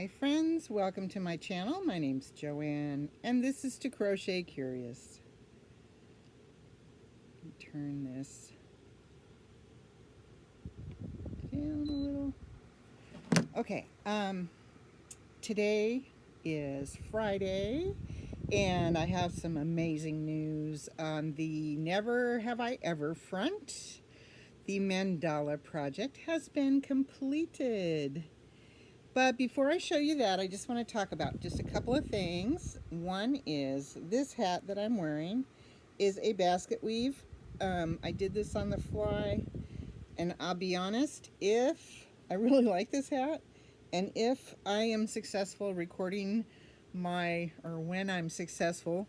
Hi friends, welcome to my channel. My name's Joanne and this is To Crochet Curious. Turn this down a little. Okay, today is Friday and I have some amazing news on the Never Have I Ever front. The Mandala project has been completed. But before I show you that, I just want to talk about just a couple of things. One is this hat that I'm wearing is a basket weave. I did this on the fly, and I'll be honest, if I really like this hat, and if I am successful recording when I'm successful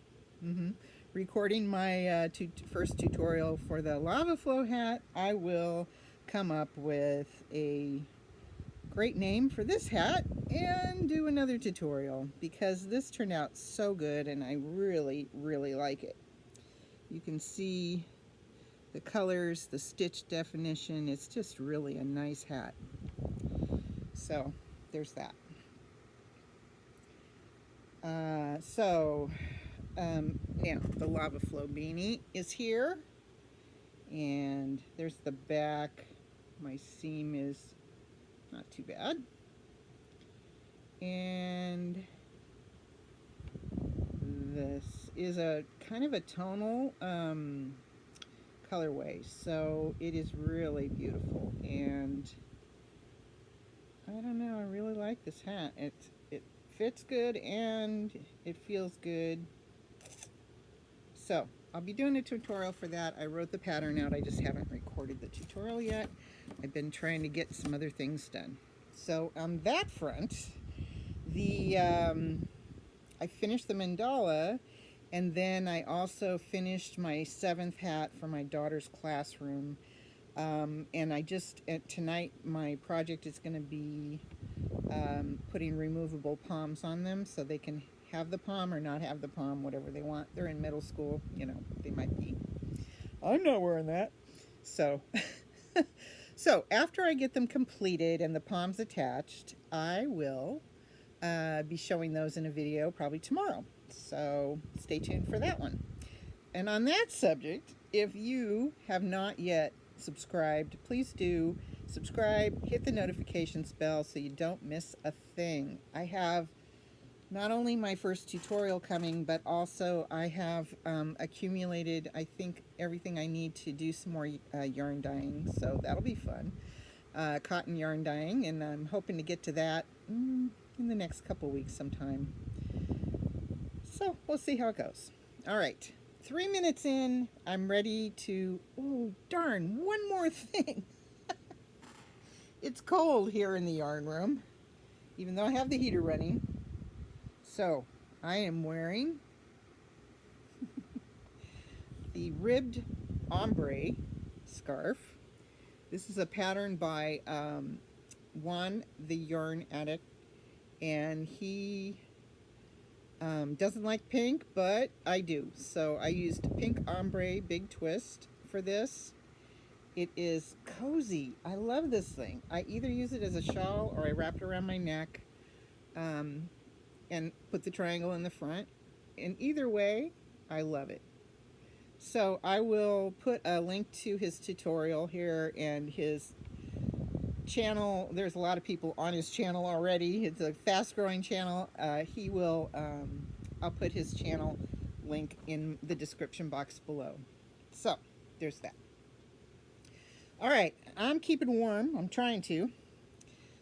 recording my first tutorial for the lava flow hat, I will come up with a great name for this hat and do another tutorial because this turned out so good and I really like it. You can see the colors, the stitch definition. It's just really a nice hat. So there's that. Now the lava flow beanie is here and there's the back. My seam is not too bad. And this is a kind of a tonal colorway, so it is really beautiful. And I don't know, I really like this hat. It fits good and it feels good. So I'll be doing a tutorial for that. I wrote the pattern out, I just haven't recorded the tutorial yet. I've been trying to get some other things done. So on that front, I finished the mandala, and then I also finished my 7th hat for my daughter's classroom. And tonight my project is going to be putting removable palms on them so they can have the palm or not have the palm, whatever they want. They're in middle school, you know, they might be. I'm not wearing that. So, so after I get them completed and the palms attached, I will be showing those in a video probably tomorrow. So stay tuned for that one. And on that subject, if you have not yet subscribed, please do subscribe, hit the notifications bell so you don't miss a thing. I have not only my first tutorial coming, but also I have accumulated, I think, everything I need to do some more yarn dyeing, so that'll be fun. Cotton yarn dyeing, and I'm hoping to get to that in the next couple weeks sometime. So we'll see how it goes. All right, 3 minutes in, I'm ready to, oh darn, one more thing. It's cold here in the yarn room, even though I have the heater running. So I am wearing the Ribbed Ombre Scarf. This is a pattern by Juan the Yarn Addict, and he doesn't like pink, but I do. So I used pink ombre big twist for this. It is cozy. I love this thing. I either use it as a shawl or I wrap it around my neck and put the triangle in the front. And either way, I love it. So I will put a link to his tutorial here and his channel. There's a lot of people on his channel already. It's a fast-growing channel. I'll put his channel link in the description box below. So there's that. All right, I'm keeping warm. I'm trying to.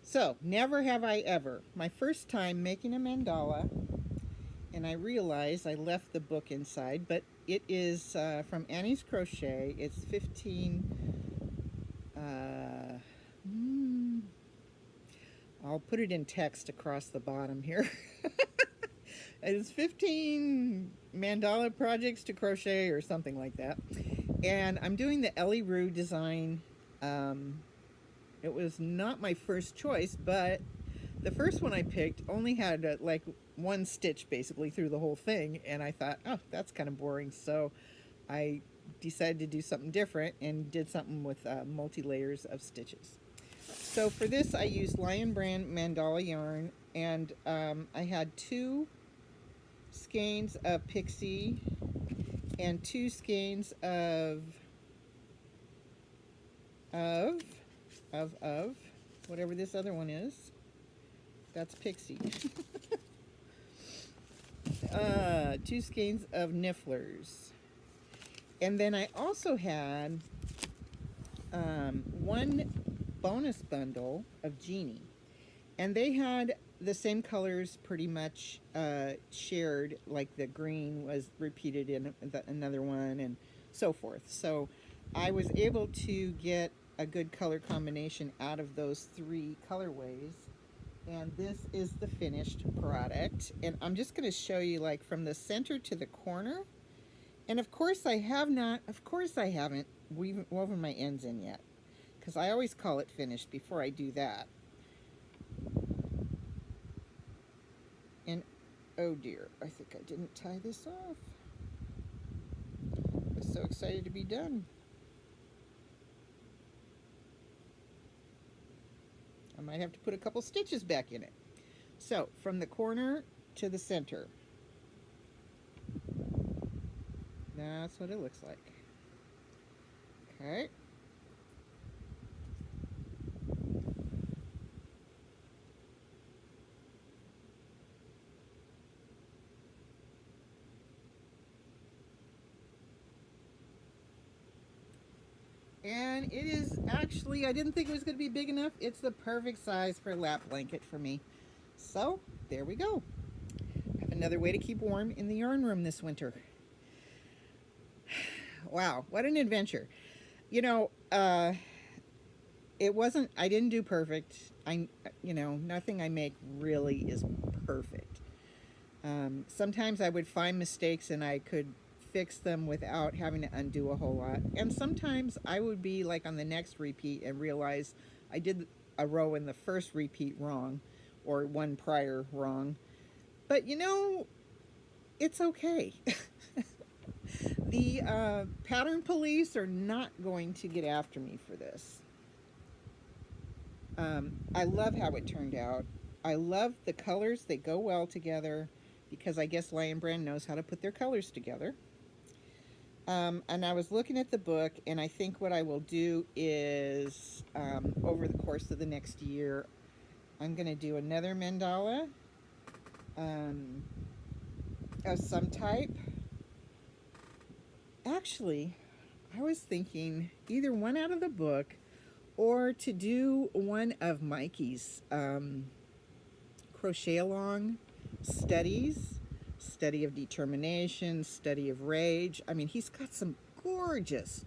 So, never have I ever. My first time making a mandala, and I realized I left the book inside, but it is from Annie's Crochet. It's 15, I'll put it in text across the bottom here. It's 15 mandala projects to crochet or something like that. And I'm doing the Ellie Rue design. It was not my first choice, but the first one I picked only had like one stitch basically through the whole thing, and I thought, oh, that's kind of boring. So I decided to do something different and did something with multi-layers of stitches. So for this I used Lion Brand Mandala yarn And I had 2 skeins of Pixie and 2 skeins of whatever this other one is. That's Pixie. 2 skeins of Nifflers. And then I also had 1 bonus bundle of Genie. And they had the same colors pretty much shared, like the green was repeated in another one and so forth. So I was able to get a good color combination out of those 3 colorways. And this is the finished product. And I'm just going to show you like from the center to the corner. And of course I haven't woven my ends in yet, because I always call it finished before I do that. And oh dear, I think I didn't tie this off. I was so excited to be done. I might have to put a couple stitches back in it. So from the corner to the center. That's what it looks like. Okay. And it is actually, I didn't think it was going to be big enough. It's the perfect size for a lap blanket for me. So there we go. Have another way to keep warm in the yarn room this winter. Wow, what an adventure. You know, I didn't do perfect. Nothing I make really is perfect. Sometimes I would find mistakes and I could fix them without having to undo a whole lot. And sometimes I would be like on the next repeat and realize I did a row in the first repeat wrong or one prior wrong. But it's okay. The pattern police are not going to get after me for this. I love how it turned out. I love the colors. They go well together because I guess Lion Brand knows how to put their colors together. And I was looking at the book, and I think what I will do is over the course of the next year, I'm going to do another mandala of some type. Actually, I was thinking either one out of the book or to do one of Mikey's crochet along studies. Study of determination, study of rage. I mean, he's got some gorgeous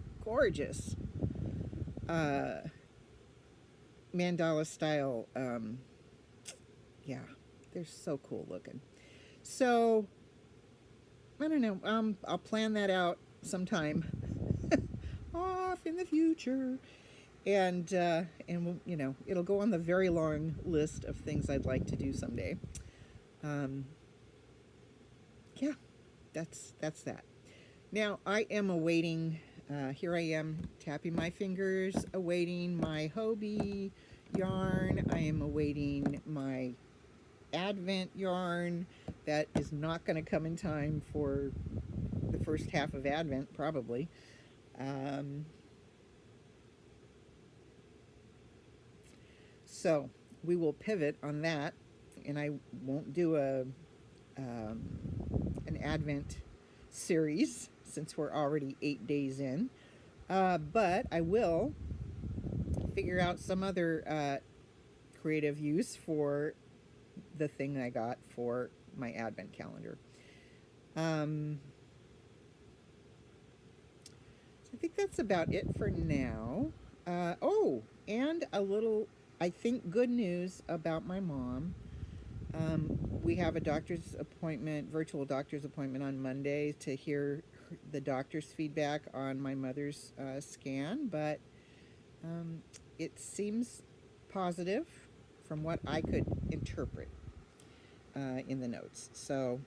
mandala style. Yeah, they're so cool looking. So I don't know. I'll plan that out sometime off in the future, and we'll, it'll go on the very long list of things I'd like to do someday. Yeah, that's that. Now I am awaiting. Here I am tapping my fingers, awaiting my Hobie yarn. I am awaiting my Advent yarn that is not going to come in time for the first half of Advent, probably. So we will pivot on that, and I won't do an Advent series since we're already 8 days in, but I will figure out some other creative use for the thing I got for my Advent calendar. So I think that's about it for now. And a little, I think, good news about my mom. We have a doctor's appointment, virtual doctor's appointment on Monday to hear the doctor's feedback on my mother's scan, but it seems positive from what I could interpret in the notes. So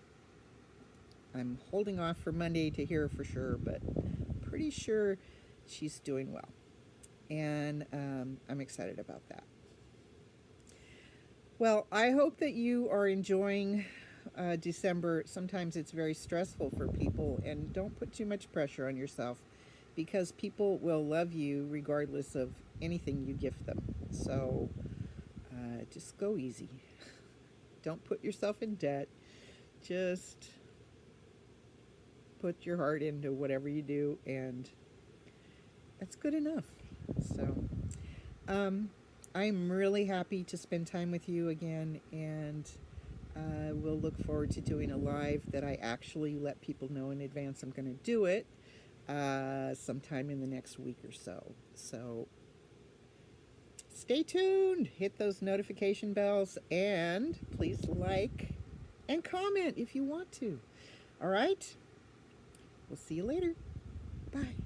I'm holding off for Monday to hear for sure, but pretty sure she's doing well. And I'm excited about that. Well, I hope that you are enjoying December. Sometimes it's very stressful for people, and don't put too much pressure on yourself because people will love you regardless of anything you gift them. So just go easy. Don't put yourself in debt. Just put your heart into whatever you do, and that's good enough. So, I'm really happy to spend time with you again, and we'll look forward to doing a live that I actually let people know in advance I'm going to do it sometime in the next week or so. So, stay tuned, hit those notification bells, and please like and comment if you want to. All right? We'll see you later. Bye.